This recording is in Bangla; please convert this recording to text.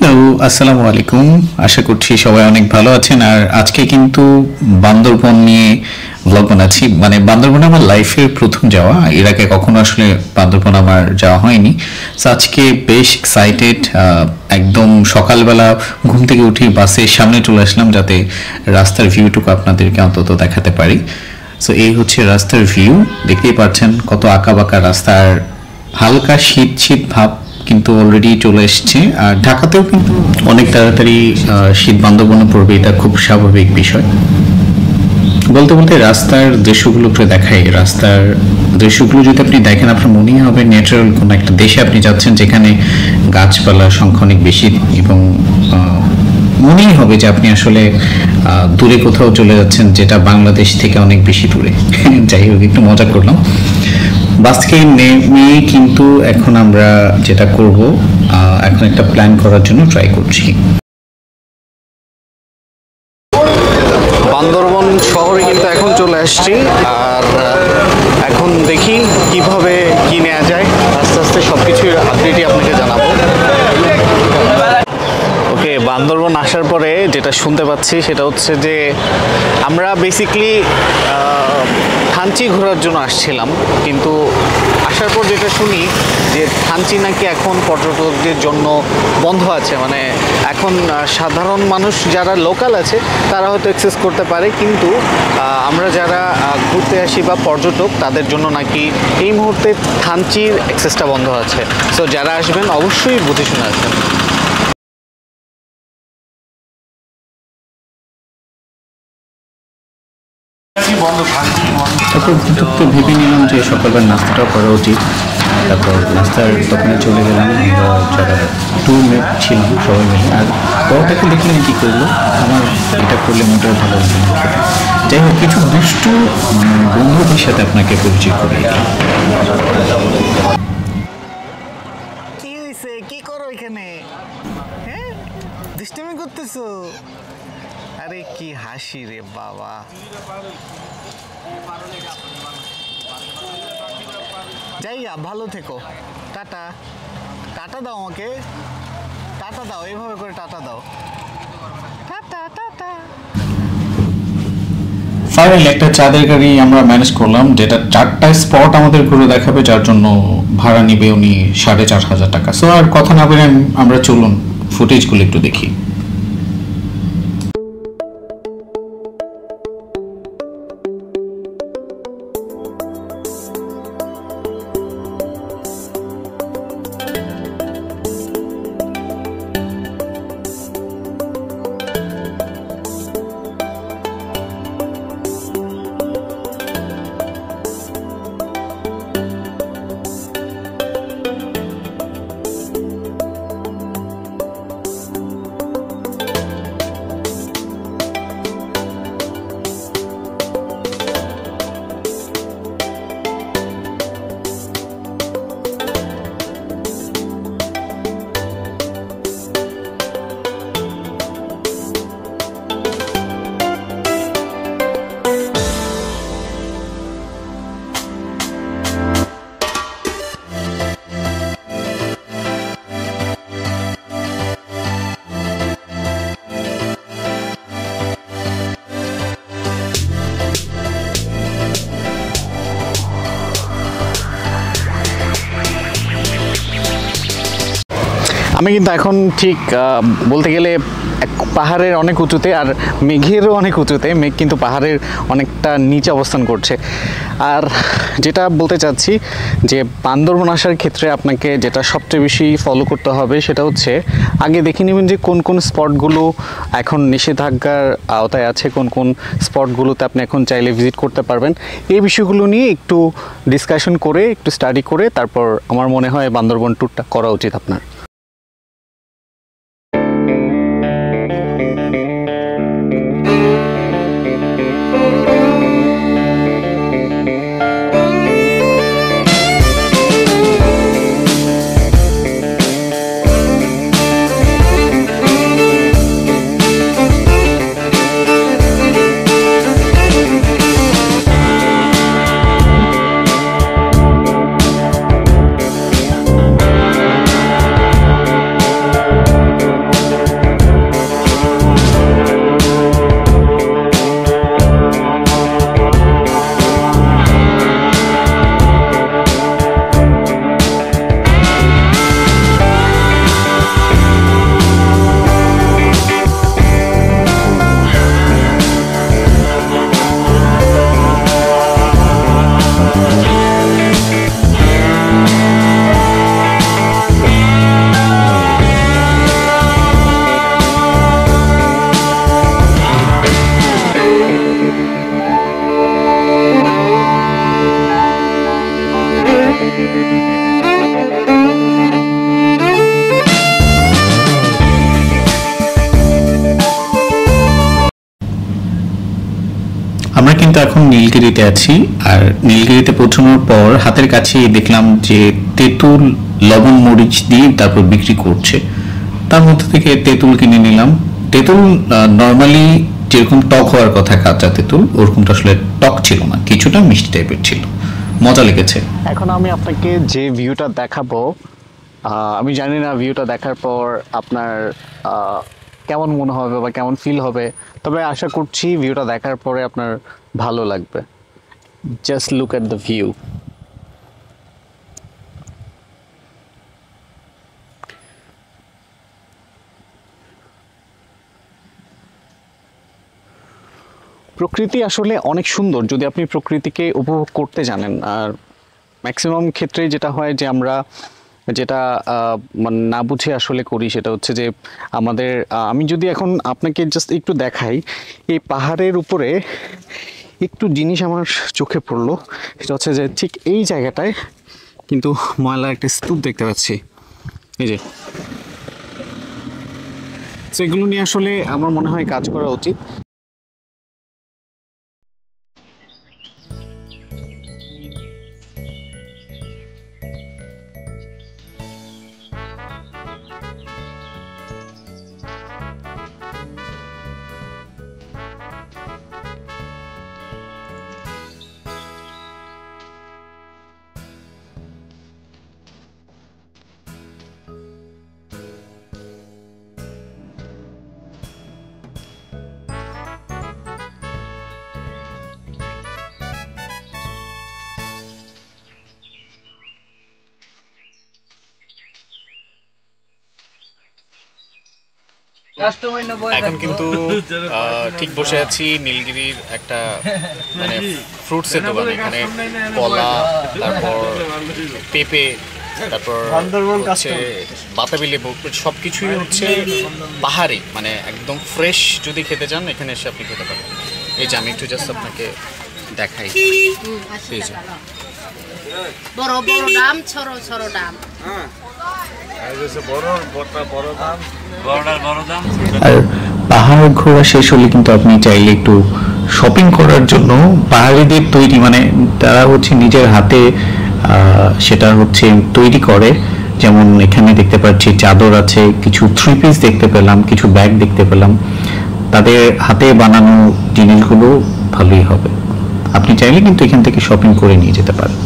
হ্যালো, আসসালামু আলাইকুম। আশা করছি সবাই অনেক ভালো আছেন। আর আজকে কিন্তু বান্দরবন নিয়ে ব্লগ বানাচ্ছি। মানে বান্দরবন আমার লাইফের প্রথম যাওয়া, এর আগে কখনো আসলে বান্দরবন আমার যাওয়া হয়নি। তো আজকে বেশ এক্সাইটেড। একদম সকালবেলা ঘুম থেকে উঠে বাসের সামনে চলে আসলাম যাতে রাস্তার ভিউটুকু আপনাদেরকে অন্তত দেখাতে পারি। সো এই হচ্ছে রাস্তার ভিউ, দেখতেই পাচ্ছেন কত আঁকা বাঁকা রাস্তা, আর হালকা শীত শীত ভাব কিন্তু অলরেডি চলে এসছে। আর ঢাকাতেও কিন্তু অনেক তাড়াতাড়ি শীত বান্দরবনে পড়বে, এটা খুব স্বাভাবিক বিষয়। বলতে বলতে রাস্তার দৃশ্যগুলো দেখাই। রাস্তার দৃশ্যগুলো যদি আপনি দেখেন, আপনার মনেই হবে ন্যাচারাল কোনো একটা দেশে আপনি যাচ্ছেন যেখানে গাছপালার সংখ্যা অনেক বেশি, এবং মনেই হবে যে আপনি আসলে দূরে কোথাও চলে যাচ্ছেন, যেটা বাংলাদেশ থেকে অনেক বেশি দূরে। যাই হোক, একটু মজা করলাম। বাস থেকে নেমে কিন্তু এখন আমরা যেটা করব, এখন একটা প্ল্যান করার জন্য ট্রাই করছি। বান্দরবন শহরে কিন্তু এখন চলে আসছি, আর এখন দেখি কিভাবে কি নেওয়া যায়। আস্তে আস্তে সব কিছুর আপডেটই আপনাকে জানাবো। ওকে, বান্দরবন আসার পরে যেটা শুনতে পাচ্ছি সেটা হচ্ছে যে আমরা বেসিকলি থানচি ঘোরার জন্য আসছিলাম, কিন্তু আসার পর যেটা শুনি যে থানচি নাকি এখন পর্যটকদের জন্য বন্ধ আছে। মানে এখন সাধারণ মানুষ যারা লোকাল আছে তারা হয়তো অ্যাক্সেস করতে পারে, কিন্তু আমরা যারা ঘুরতে আসি বা পর্যটক তাদের জন্য নাকি এই মুহূর্তে থানচির অ্যাক্সেসটা বন্ধ আছে। সো যারা আসবেন অবশ্যই বুঝে শুনে আসবেন। তারপর তো ভেবে নিলাম যে সকালবেলা নাস্তাটাও করা উচিত। তারপর নাস্তার দোকানে চলে গেলাম আমরা, যারা ট্যুর মেট ছিলাম সবাই মিলে। আর বড়টাকে দেখলেন কী করলো, আমার এটা করলে মোটেও ভালো লাগবে না খেতে। যাই হোক, কিছু দুষ্টু বন্ধুদের সাথে আপনাকে পরিচয় করে দিলাম। কি হয়েছে? কি করো এখানে? হ্যাঁ, দুষ্টুমি করতেছো? আরে কি হাসি রে বাবা। যাই ভালো থেকো। টাটা টাটা দাও আমাকে, টাটা দাও, এইভাবে করে টাটা দাও। Tata tata. ফাইনালি একটা চাঁদের গাড়ি আমরা ম্যানেজ করলাম, যেটা 4টা স্পট আমাদের ঘুরে দেখাবে, যার জন্য ভাড়া নিবে উনি 4,500 টাকা। সো আর কথা না বলে আমরা চলুন ফুটেজগুলো একটু দেখি। আমি কিন্তু এখন ঠিক বলতে গেলে পাহাড়ের অনেক উঁচুতে, আর মেঘেরও অনেক উঁচুতে। মেঘ কিন্তু পাহাড়ের অনেকটা নিচে অবস্থান করছে। আর যেটা বলতে চাচ্ছি যে বান্দরবন আসার ক্ষেত্রে আপনাকে যেটা সবচেয়ে বেশি ফলো করতে হবে সেটা হচ্ছে আগে দেখে নেবেন যে কোন কোন স্পটগুলো এখন নিষেধাজ্ঞার আওতায় আছে, কোন কোন স্পটগুলোতে আপনি এখন চাইলে ভিজিট করতে পারবেন। এই বিষয়গুলো নিয়ে একটু ডিসকাশন করে, একটু স্টাডি করে তারপর আমার মনে হয় বান্দরবন ট্যুরটা করা উচিত আপনার। কিন্তু এখন নীলগিরিতে আছি, আর নীলগিরিতে পৌঁছানোর পর হাতের কাছে দেখলাম যে তেঁতুল লবণ মরিচ দিয়ে তারপর বিক্রি করছে। তার মধ্যে থেকে তেঁতুল কিনে নিলাম। তেঁতুল নর্মালি যেরকম টক হওয়ার কথা কাঁচা তেঁতুল, ওরকমটা আসলে টক ছিল না, কিছুটা মিষ্টি টাইপের ছিল, মজা লেগেছে। এখন আমি আপনাকে যে ভিউটা দেখাবো, আমি জানি না ভিউটা দেখার পর আপনার কেমন মনে হবে বা কেমন ফিল হবে, তবে আশা করছি ভিউটা দেখার পরে আপনার ভালো লাগবে। Just look at the view. প্রকৃতি আসলে অনেক সুন্দর যদি আপনি প্রকৃতিকে উপভোগ করতে জানেন। আর ম্যাক্সিমাম ক্ষেত্রে যেটা হয় যে আমরা যেটা মানে না বুঝে আসলে করি, সেটা হচ্ছে যে আমাদের আমি যদি এখন আপনাকে জাস্ট একটু দেখাই, এই পাহাড়ের উপরে একটু জিনিস আমার চোখে পড়লো। সেটা হচ্ছে যে ঠিক এই জায়গাটায় কিন্তু ময়লার একটা স্তূপ দেখতে পাচ্ছি, এই যে। তো এগুলো নিয়ে আসলে আমার মনে হয় কাজ করা উচিত। এখন কিন্তু ঠিক বসে আছি নীলগিরির একটা মানে ফ্রুটসের দোকান। এখানে কলা, তারপর পেঁপে, তারপর হচ্ছে বাতাবি লেবু, সব কিছুই হচ্ছে পাহাড়ি, মানে একদম ফ্রেশ। যদি খেতে চান এখানে এসে আপনি খেতে পারেন। এই যে আমি একটু জাস্ট আপনাকে দেখাই, এই যে বড় বড় দাম, ছোট ছোট দাম। আর পাহাড় ঘোরা শেষ হলে কিন্তু আপনি চাইলে একটু শপিং করার জন্য পাহাড়িদের তৈরি, মানে তারা হচ্ছে নিজের হাতে সেটা হচ্ছে তৈরি করে। যেমন এখানে দেখতে পাচ্ছি চাদর আছে, কিছু থ্রি পিস দেখতে পেলাম, কিছু ব্যাগ দেখতে পেলাম। তাদের হাতে বানানো জিনিসগুলো ভালোই হবে, আপনি চাইলে কিন্তু এখান থেকে শপিং করে নিয়ে যেতে পারেন।